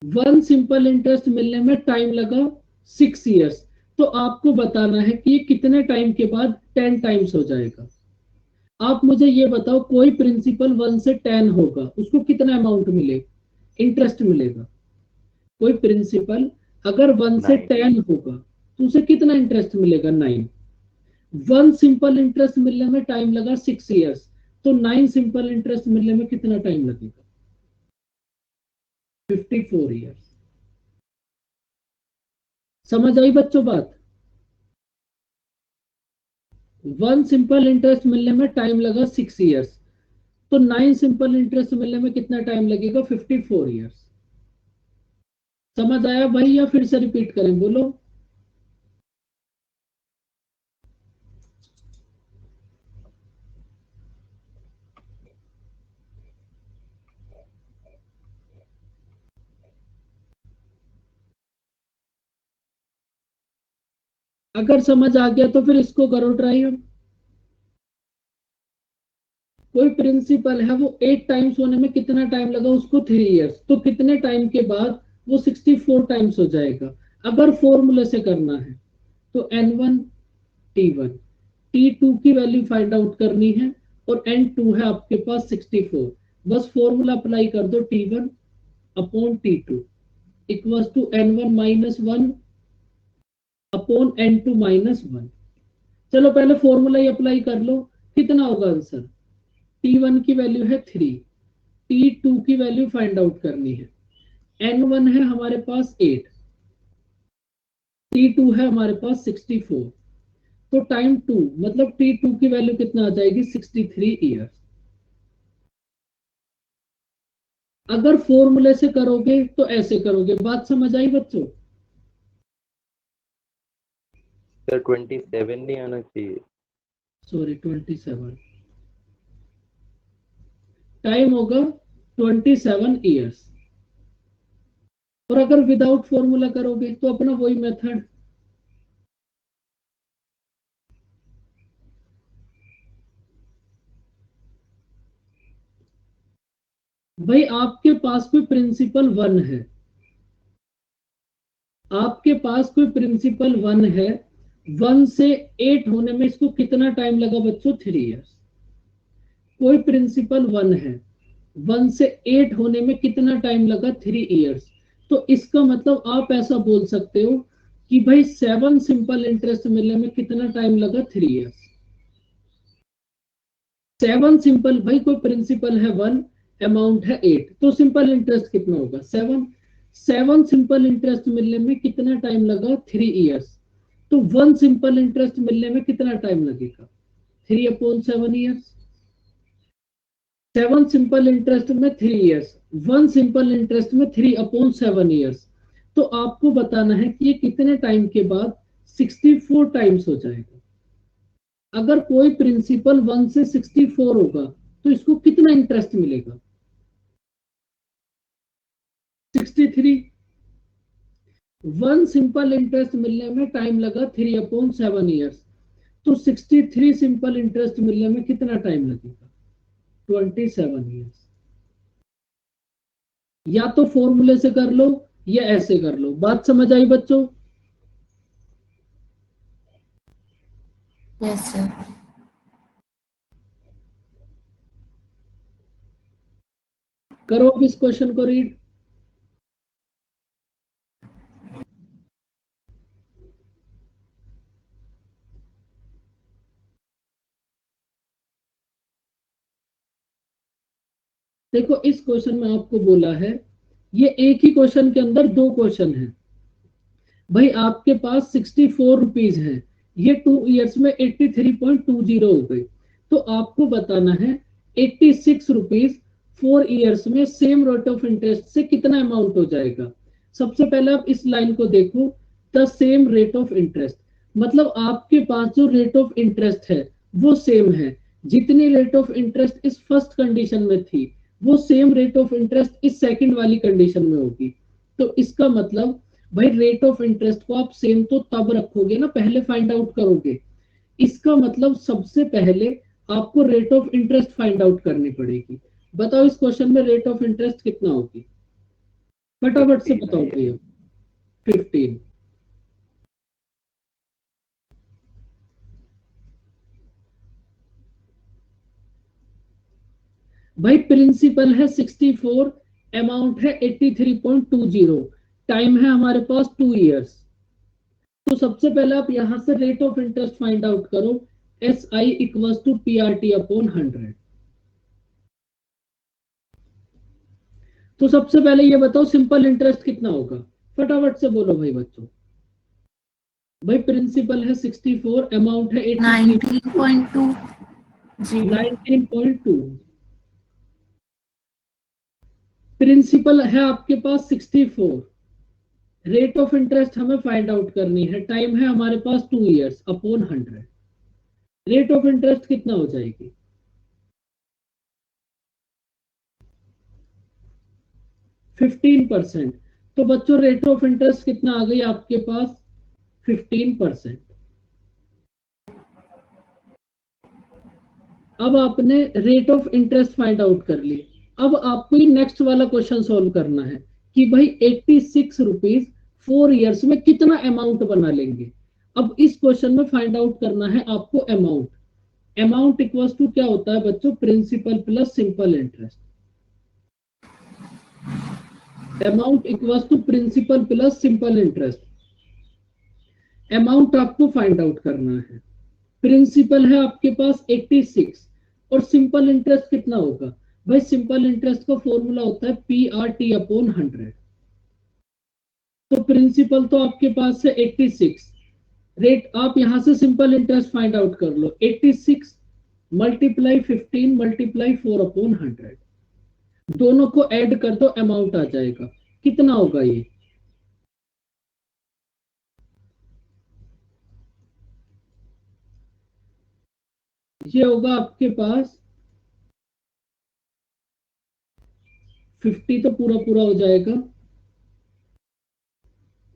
1 सिंपल इंटरेस्ट मिलने में टाइम लगा 6 ईयर्स। तो आपको बताना है कि ये कितने टाइम के बाद 10 टाइम्स हो जाएगा। आप मुझे ये बताओ कोई प्रिंसिपल 1 से 10 होगा, उसको कितना अमाउंट मिलेगा, इंटरेस्ट मिलेगा? कोई प्रिंसिपल अगर 1 से 10 होगा तो उसे कितना इंटरेस्ट मिलेगा? 9। 1 सिंपल इंटरेस्ट मिलने में टाइम लगा 6 ईयर्स, तो 9 सिंपल इंटरेस्ट मिलने में कितना टाइम लगेगा? 54 ईयर्स। समझ आई बच्चों बात? 1 सिंपल इंटरेस्ट मिलने में टाइम लगा 6 ईयर्स, तो 9 सिंपल इंटरेस्ट मिलने में कितना टाइम लगेगा? 54 ईयर्स। समझ आया भाई या फिर से रिपीट करें? बोलो। अगर समझ आ गया तो फिर इसको करो ट्राई। कोई प्रिंसिपल है वो 8 टाइम्स होने में कितना टाइम लगा उसको? 3 ईयर्स। तो कितने टाइम के बाद वो 64 टाइम्स हो जाएगा? अगर फॉर्मूले से करना है तो N1 T1, T2 की वैल्यू फाइंड आउट करनी है और N2 है आपके पास 64। बस फॉर्मूला अप्लाई कर दो, T1 upon T2 equals to N1 minus 1 upon N2 minus 1। चलो पहले फॉर्मूला ही अप्लाई कर लो, कितना होगा आंसर? T1 की वैल्यू है 3, T2 की वैल्यू फाइंड आउट करनी है। N1 है हमारे पास 8, T2 है हमारे पास 64, तो टाइम 2 मतलब T2 की वैल्यू कितना आ जाएगी? 63 ईयर्स। अगर फॉर्मूले से करोगे तो ऐसे करोगे। बात समझ आई बच्चों? सर 27 नहीं आना चाहिए? सॉरी 27, टाइम होगा 27 ईयर्स। और अगर विदाउट फॉर्मूला करोगे तो अपना वही मेथड, भाई आपके पास कोई प्रिंसिपल 1 है, आपके पास कोई प्रिंसिपल 1 है, 1 से 8 होने में इसको कितना टाइम लगा बच्चों? 3 ईयर्स। कोई प्रिंसिपल 1 है, 1 से 8 होने में कितना टाइम लगा? 3 ईयर्स। तो इसका मतलब आप ऐसा बोल सकते हो कि भाई 7 सिंपल इंटरेस्ट मिलने में कितना टाइम लगा? 3 ईयर्स। 7 सिंपल, भाई कोई प्रिंसिपल है 1, अमाउंट है 8, तो सिंपल इंटरेस्ट कितना होगा? 7। 7 सिंपल इंटरेस्ट मिलने में कितना टाइम लगा? 3 ईयर्स। तो 1 सिंपल इंटरेस्ट मिलने में कितना टाइम लगेगा? 3 अपॉन 7 ईयर्स। 7 सिंपल इंटरेस्ट में 3 ईयर्स, 1 सिंपल इंटरेस्ट में 3 अपॉन 7 ईयर्स। तो आपको बताना है कि ये कितने टाइम के बाद 64 टाइम्स हो जाएगा। अगर कोई प्रिंसिपल 1 से 64 होगा तो इसको कितना इंटरेस्ट मिलेगा? 63। 1 सिंपल इंटरेस्ट मिलने में टाइम लगा 3/7 ईयर्स, तो 63 सिंपल इंटरेस्ट मिलने में कितना टाइम लगेगा? 27 ईयर्स। या तो फॉर्मूले से कर लो या ऐसे कर लो। बात समझ आई बच्चों? Yes sir. करो अब इस क्वेश्चन को रीड। देखो इस क्वेश्चन में आपको बोला है, ये एक ही क्वेश्चन के अंदर दो क्वेश्चन है। भाई आपके पास 64 रुपीज है, ये 2 ईयर्स में 83.20 हो गए, तो आपको बताना है 86 रुपीज 4 ईयर्स में सेम रेट ऑफ इंटरेस्ट से कितना अमाउंट हो जाएगा। सबसे पहले आप इस लाइन को देखो, the same rate of interest, मतलब आपके पास जो रेट ऑफ इंटरेस्ट है वो सेम है। जितनी रेट ऑफ इंटरेस्ट इस फर्स्ट कंडीशन में थी वो सेम रेट ऑफ इंटरेस्ट इस सेकंड वाली कंडीशन में होगी। तो इसका मतलब भाई रेट ऑफ इंटरेस्ट को आप सेम तो तब रखोगे ना, पहले फाइंड आउट करोगे। इसका मतलब सबसे पहले आपको rate of interest find out करनी पड़ेगी। बताओ इस क्वेश्चन में रेट ऑफ इंटरेस्ट कितना होगी? फटाफट से 15 बताओ है। भैया। 15। भाई प्रिंसिपल है 64, अमाउंट है 83.20, टाइम है हमारे पास 2 ईयर्स। तो सबसे पहले आप यहां से rate of interest find out करो, SI equals to PRT upon 100। तो सबसे पहले ये बताओ सिंपल इंटरेस्ट कितना होगा? फटाफट से बोलो भाई बच्चों। भाई प्रिंसिपल है 64, अमाउंट है 19.2 जी। 19.2। प्रिंसिपल है आपके पास 64, रेट ऑफ इंटरेस्ट हमें फाइंड आउट करनी है, टाइम है हमारे पास 2 years upon 100। Rate of interest कितना हो जाएगी? 15%। तो बच्चों रेट ऑफ इंटरेस्ट कितना आ गई आपके पास? 15%। अब आपने rate of interest find out कर ली। अब आपको ये नेक्स्ट वाला क्वेश्चन सॉल्व करना है कि भाई 86 रुपीज 4 ईयर्स में कितना अमाउंट बना लेंगे। अब इस क्वेश्चन में फाइंड आउट करना है आपको अमाउंट। अमाउंट इक्वल्स टू क्या होता है बच्चों? Principal plus simple interest. Amount equals to principal plus simple interest. Amount आपको फाइंड आउट करना है। प्रिंसिपल है आपके पास 86 और सिंपल इंटरेस्ट कितना होगा? भाई सिंपल इंटरेस्ट का फॉर्मूला होता है PRT अपॉन 100। तो प्रिंसिपल तो आपके पास है 86, रेट आप यहां से सिंपल इंटरेस्ट फाइंड आउट कर लो, 86 मल्टीप्लाई 15 मल्टीप्लाई 4 अपॉन 100, दोनों को ऐड कर दो, अमाउंट आ जाएगा। कितना होगा ये होगा आपके पास 50 तो पूरा पूरा हो जाएगा,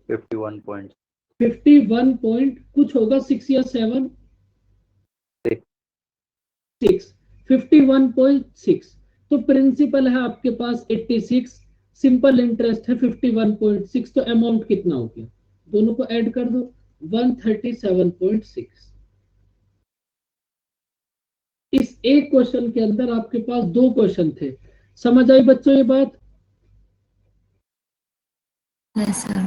51 पॉइंट 51 पॉइंट कुछ होगा, 6 या 7, 6, 51.6। तो प्रिंसिपल है आपके पास 86, सिंपल इंटरेस्ट है 51.6, तो अमाउंट कितना हो गया? दोनों को ऐड कर दो, 137.6। इस एक क्वेश्चन के अंदर आपके पास दो क्वेश्चन थे। समझ आई बच्चों ये बात? Yes sir.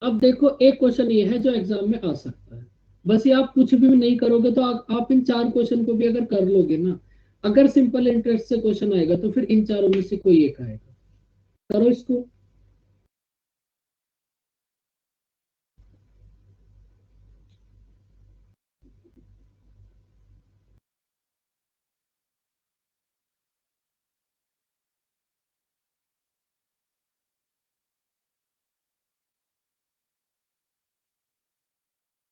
अब देखो एक क्वेश्चन ये है जो एग्जाम में आ सकता है, बस ये आप कुछ भी नहीं करोगे तो आप इन चार क्वेश्चन को भी अगर कर लोगे ना, अगर सिंपल इंटरेस्ट से क्वेश्चन आएगा तो फिर इन चारों में से कोई एक आएगा। करो इसको।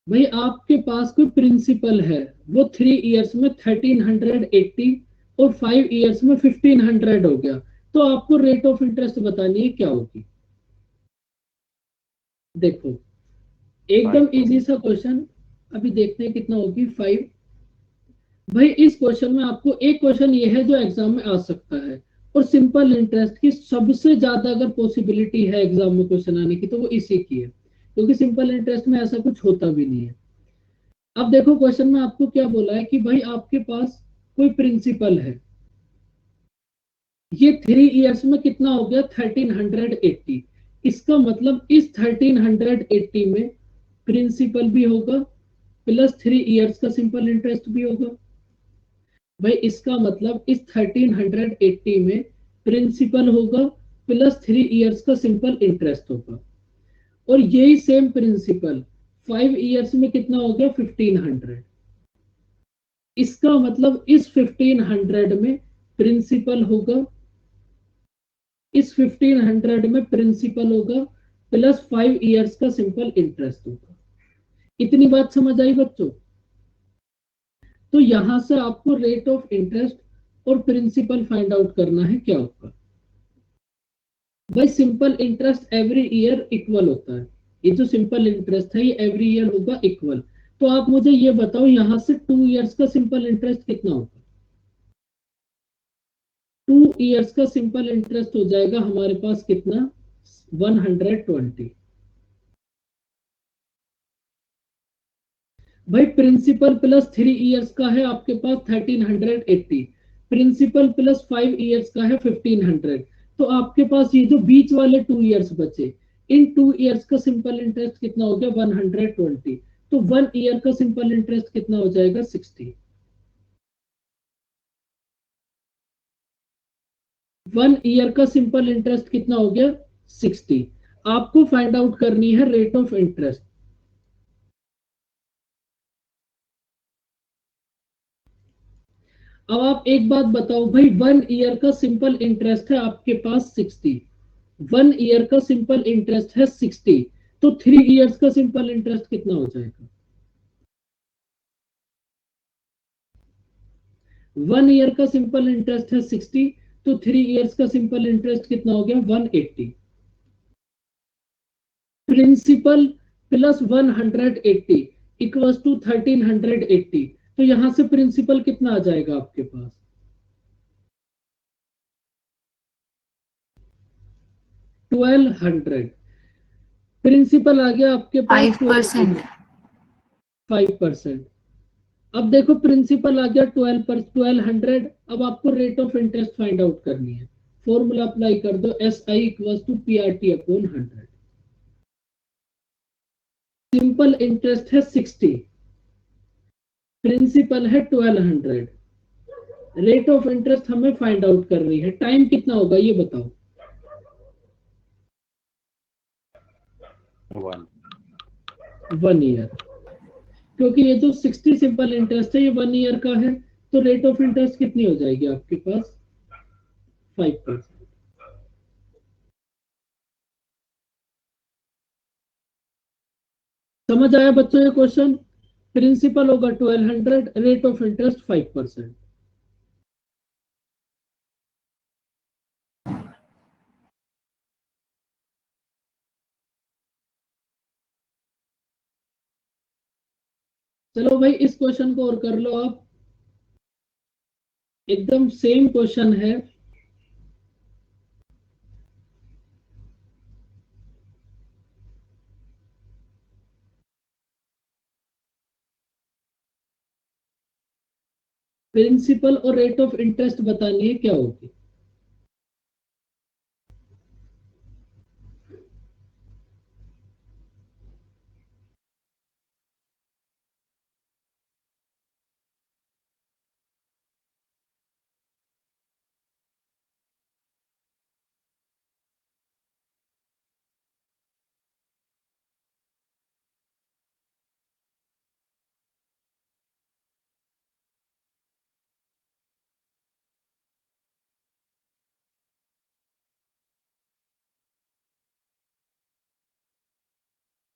भाई आपके पास कोई प्रिंसिपल है, वो 3 इयर्स में 1380 और 5 इयर्स में 1500 हो गया, तो आपको रेट ऑफ इंटरेस्ट बतानी है क्या होगी। देखो एकदम इजी सा क्वेश्चन, अभी देखते हैं कितना होगी 5। भाई इस क्वेश्चन में आपको एक क्वेश्चन ये है जो एग्जाम में आ सकता है, और सिंपल इंटरेस्ट की सबसे ज्यादा अगर पॉसिबिलिटी है एग्जाम में क्वेश्चन आने की तो वो इसी की है, क्योंकि सिंपल इंटरेस्ट में ऐसा कुछ होता भी नहीं है। अब देखो क्वेश्चन में आपको क्या बोला है कि भाई आपके पास कोई प्रिंसिपल है, ये 3 इयर्स में कितना हो गया 1380। इसका मतलब इस 1380 में प्रिंसिपल भी होगा प्लस 3 इयर्स का सिंपल इंटरेस्ट भी होगा। भाई इसका मतलब इस 1380 में प्रिंसिपल होगा प्लस 3 इयर्स का सिंपल इंटरेस्ट होगा, और यही सेम प्रिंसिपल 5 इयर्स में कितना हो गया 1500। इसका मतलब इस 1500 में प्रिंसिपल होगा, इस 1500 में प्रिंसिपल होगा प्लस 5 इयर्स का सिंपल इंटरेस्ट होगा। इतनी बात समझ आई बच्चों। तो यहां से आपको रेट ऑफ इंटरेस्ट और प्रिंसिपल फाइंड आउट करना है क्या होगा। भाई simple interest every year equal होता है, ये जो सिंपल इंटरेस्ट है ये एवरी ईयर होगा इक्वल। तो आप मुझे ये बताओ यहां से 2 इयर्स का सिंपल इंटरेस्ट कितना होगा। 2 इयर्स का सिंपल इंटरेस्ट हो जाएगा हमारे पास कितना 120। भाई प्रिंसिपल प्लस 3 इयर्स का है आपके पास 1380, प्रिंसिपल प्लस 5 इयर्स का है 1500। तो आपके पास ये जो बीच वाले 2 इयर्स बचे, इन 2 इयर्स का सिंपल इंटरेस्ट कितना हो गया 120। तो 1 ईयर का सिंपल इंटरेस्ट कितना हो जाएगा 60। 1 ईयर का सिंपल इंटरेस्ट कितना हो गया 60। आपको फाइंड आउट करनी है रेट ऑफ इंटरेस्ट। अब आप एक बात बताओ भाई 1 ईयर का सिंपल इंटरेस्ट है आपके पास 60, 1 ईयर का सिंपल इंटरेस्ट है 60, तो 3 इयर्स का सिंपल इंटरेस्ट कितना हो जाएगा। 1 ईयर का सिंपल इंटरेस्ट है 60, तो 3 इयर्स का सिंपल इंटरेस्ट कितना हो गया 180। Principal plus 180 equals to 1380। तो यहां से प्रिंसिपल कितना आ जाएगा आपके पास 1200। प्रिंसिपल आ गया आपके पास 5%। 5%। अब देखो प्रिंसिपल आ गया 1200। अब आपको rate of interest find out करनी है, फॉर्मूला अप्लाई कर दो SI equals to PRT upon 100। Simple interest है 60, प्रिंसिपल है 1200, रेट ऑफ इंटरेस्ट हमें फाइंड आउट करनी है। टाइम कितना होगा ये बताओ। 1 ईयर, क्योंकि ये जो 60 सिंपल इंटरेस्ट है ये 1 ईयर का है, तो रेट ऑफ इंटरेस्ट कितनी हो जाएगी आपके पास 5%। समझ आया बच्चों ये क्वेश्चन। प्रिंसिपल होगा 1200, रेट ऑफ इंटरेस्ट 5%। चलो भाई इस क्वेश्चन को और कर लो आप, एकदम सेम क्वेश्चन है। प्रिंसिपल और रेट ऑफ इंटरेस्ट बतानी है क्या होगी।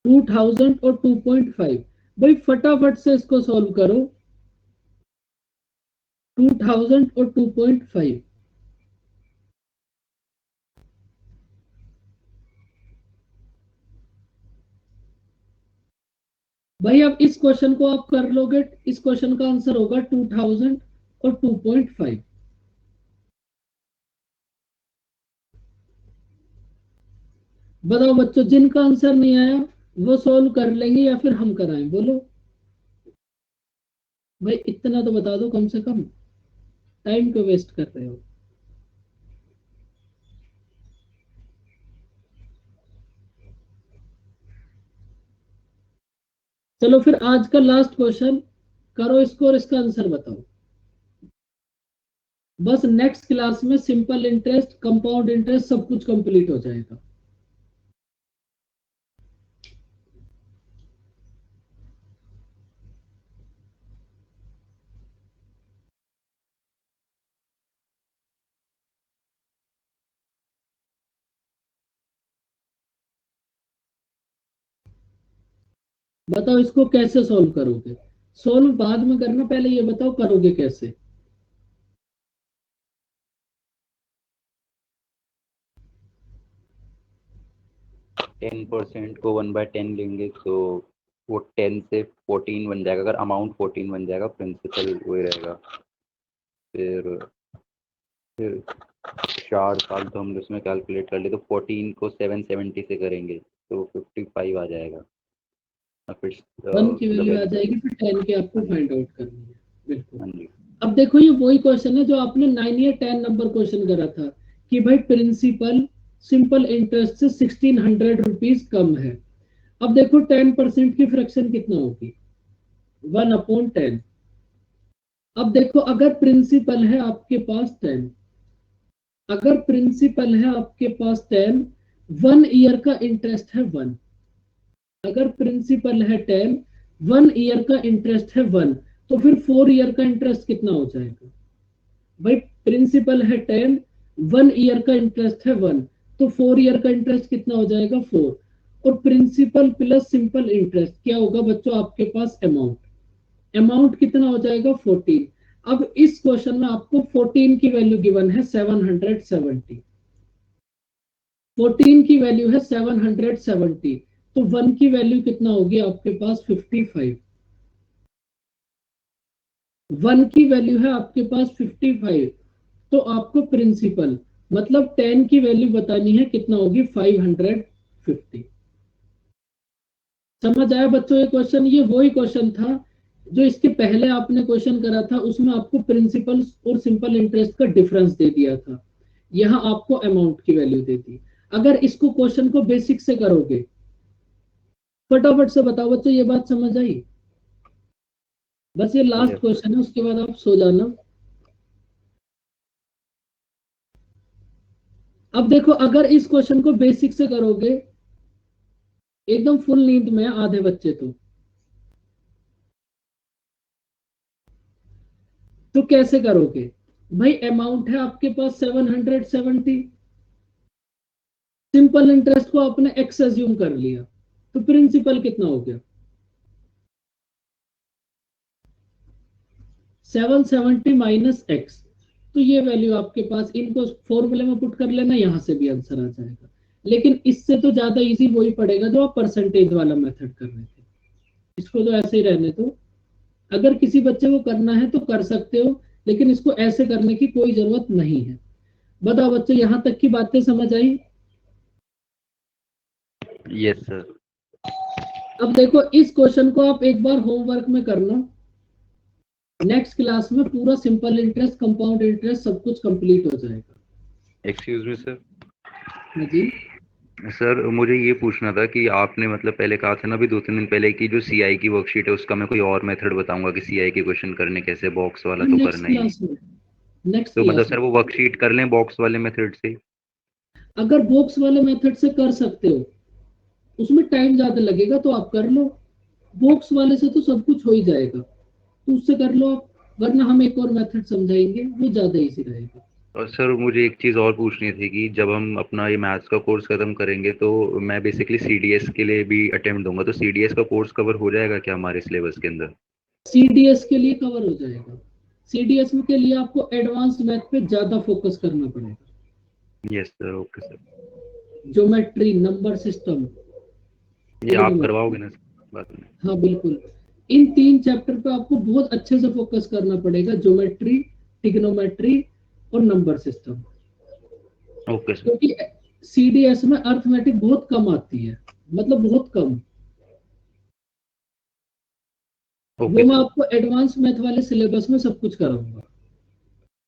$2000 और 2.5, भाई फटाफट से इसको सॉल्व करो। 2000 और 2.5। भाई अब इस क्वेश्चन को आप कर लोगे, इस क्वेश्चन का आंसर होगा 2000 और 2.5। बताओ बच्चों, जिनका आंसर नहीं आया वो सॉल्व कर लेंगे या फिर हम कराएं, बोलो। भाई इतना तो बता दो कम से कम, टाइम क्यों वेस्ट कर रहे हो। चलो फिर आज का लास्ट क्वेश्चन करो इसको और इसका आंसर बताओ। बस नेक्स्ट क्लास में सिंपल इंटरेस्ट, कंपाउंड इंटरेस्ट सब कुछ कंप्लीट हो जाएगा। बताओ इसको कैसे सॉल्व करोगे। सॉल्व बाद में करना, पहले ये बताओ करोगे कैसे। 10% को 1/10 लेंगे तो वो 10 से 14 बन जाएगा। अगर अमाउंट 14 बन जाएगा, प्रिंसिपल वही रहेगा। फिर 4 साल तो हम उसमें कैलकुलेट कर ले, तो 14 को 770 से करेंगे तो 55 आ जाएगा। फिर 1 की वैल्यू आ मतलब जाएगी, फिर 10 के आपको फाइंड आउट करनी है। बिल्कुल। हाँ जी। अब देखो ये वही क्वेश्चन है जो आपने 9 या 10 नंबर क्वेश्चन करा था कि भाई प्रिंसिपल सिंपल इंटरेस्ट से 1600 रुपीज कम है। अब देखो 10% की फ्रैक्शन कितना होगी, 1/10। अब देखो अगर प्रिंसिपल है आपके पास 10, अगर प्रिंसिपल है आपके पास 10, 1 ईयर का इंटरेस्ट है 1। अगर प्रिंसिपल है 10, 1 ईयर का इंटरेस्ट है 1, तो फिर 4 ईयर का इंटरेस्ट कितना हो जाएगा। भाई प्रिंसिपल है 10, 1 ईयर का इंटरेस्ट है 1, तो 4 ईयर का इंटरेस्ट कितना हो जाएगा 4। और प्रिंसिपल प्लस सिंपल इंटरेस्ट क्या होगा बच्चों आपके पास अमाउंट, अमाउंट कितना हो जाएगा 14। अब इस क्वेश्चन में आपको 14 की वैल्यू गिवन है 770, 14 की वैल्यू है 770, तो 1 की वैल्यू कितना होगी आपके पास 55। 1 की वैल्यू है आपके पास 55, तो आपको प्रिंसिपल मतलब 10 की वैल्यू बतानी है, कितना होगी 550। समझ आया बच्चों ये क्वेश्चन। ये वही क्वेश्चन था जो इसके पहले आपने क्वेश्चन करा था, उसमें आपको प्रिंसिपल और सिंपल इंटरेस्ट का डिफरेंस दे दिया था, यहाँ आपको अमाउंट की वैल्यू दे दी। अगर इसको क्वेश्चन को बेसिक से करोगे, फटाफट से बताओ बच्चों ये बात समझ आई। बस ये लास्ट क्वेश्चन है, उसके बाद आप सो जाना। अब देखो अगर इस क्वेश्चन को बेसिक से करोगे, एकदम फुल नींद में आधे बच्चे तो कैसे करोगे। भाई अमाउंट है आपके पास 770, सिंपल इंटरेस्ट को आपने एक्स एज्यूम कर लिया, तो प्रिंसिपल कितना हो गया 770 माइनस एक्स। तो ये वैल्यू आपके पास, इनको फॉर्मूले में पुट कर लेना, यहां से भी आंसर आ जाएगा। लेकिन इससे तो ज्यादा इजी वही पड़ेगा जो आप परसेंटेज वाला मेथड कर रहे थे, इसको तो ऐसे ही रहने दो। अगर किसी बच्चे को करना है तो कर सकते हो, लेकिन इसको ऐसे करने की कोई जरूरत नहीं है। बताओ बच्चों यहां तक की बातें समझ आई। Yes sir. अब देखो इस क्वेश्चन को आप एक बार होमवर्क में करना, नेक्स्ट क्लास में पूरा सिंपल इंटरेस्ट, कंपाउंड इंटरेस्ट सब कुछ कंप्लीट हो जाएगा। Excuse me sir. जी सर मुझे ये पूछना था कि आपने मतलब पहले कहा था ना अभी 2-3 दिन पहले की जो सीआई की वर्कशीट है उसका मैं कोई और मेथड बताऊंगा कि सीआई के क्वेश्चन करने कैसे, बॉक्स वाला तो नेक्स्ट करना ही क्लास में, नेक्स्ट तो मतलब क्लास सर में वो वर्कशीट कर लें बॉक्स वाले मेथड से। अगर बॉक्स वाले मेथड से कर सकते हो, उसमें टाइम ज्यादा लगेगा तो आप कर लो, बॉक्स वाले से तो सब कुछ हो ही जाएगा, तो उससे कर लो आप। वरना हम एक और मेथड समझाएंगे, वो ज्यादा इजी रहेगा। और सर मुझे एक चीज़ और पूछनी थी कि जब हम अपना ये मैथ्स का कोर्स खत्म करेंगे तो मैं बेसिकली सीडीएस के लिए भी अटेम्प्ट दूंगा, तो सीडीएस का कोर्स कवर हो जाएगा क्या हमारे सिलेबस के अंदर? सीडीएस के लिए कवर हो जाएगा। सीडीएस के लिए आपको एडवांस मैथ पे ज्यादा फोकस करना पड़ेगा। Yes sir, okay sir. Geometry, number system, ये आप करवाओगे ना बाद में? हाँ बिल्कुल। इन 3 चैप्टर पे आपको बहुत अच्छे से फोकस करना पड़ेगा, ज्योमेट्री, ट्रिग्नोमेट्री और नंबर सिस्टम। Okay sir. क्योंकि सीडीएस में अर्थमेटिक बहुत कम आती है, मतलब बहुत कम। ओके वो मैं सर। आपको एडवांस मैथ वाले सिलेबस में सब कुछ कराऊंगा।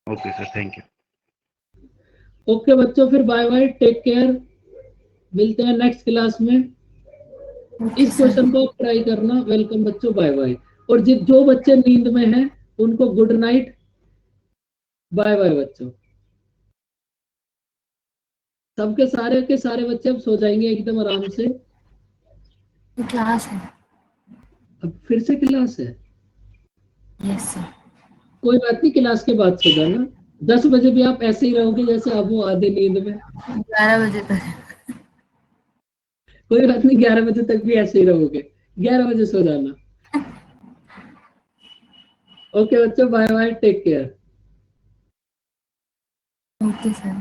Okay sir, thank you. Okay बच्चों, फिर बाय बाय, टेक केयर, मिलते हैं नेक्स्ट क्लास में। ओके इस सर। क्वेश्चन को आप ट्राई करना। वेलकम बच्चों, बाय बाय। और जो बच्चे नींद में हैं उनको गुड नाइट, बाय बाय बच्चों। सबके सारे के सारे बच्चे अब सो जाएंगे एकदम आराम से। क्लास है। अब फिर से क्लास है? Yes sir. कोई बात नहीं, क्लास के बाद सो जाना। 10 बजे भी आप ऐसे ही रहोगे जैसे आप वो आधे नींद में। 11 बजे तक। कोई बात नहीं, 11 बजे तक भी ऐसे ही रहोगे। 11 बजे सो जाना। ओके बच्चों, bye bye, take care. Okay sir.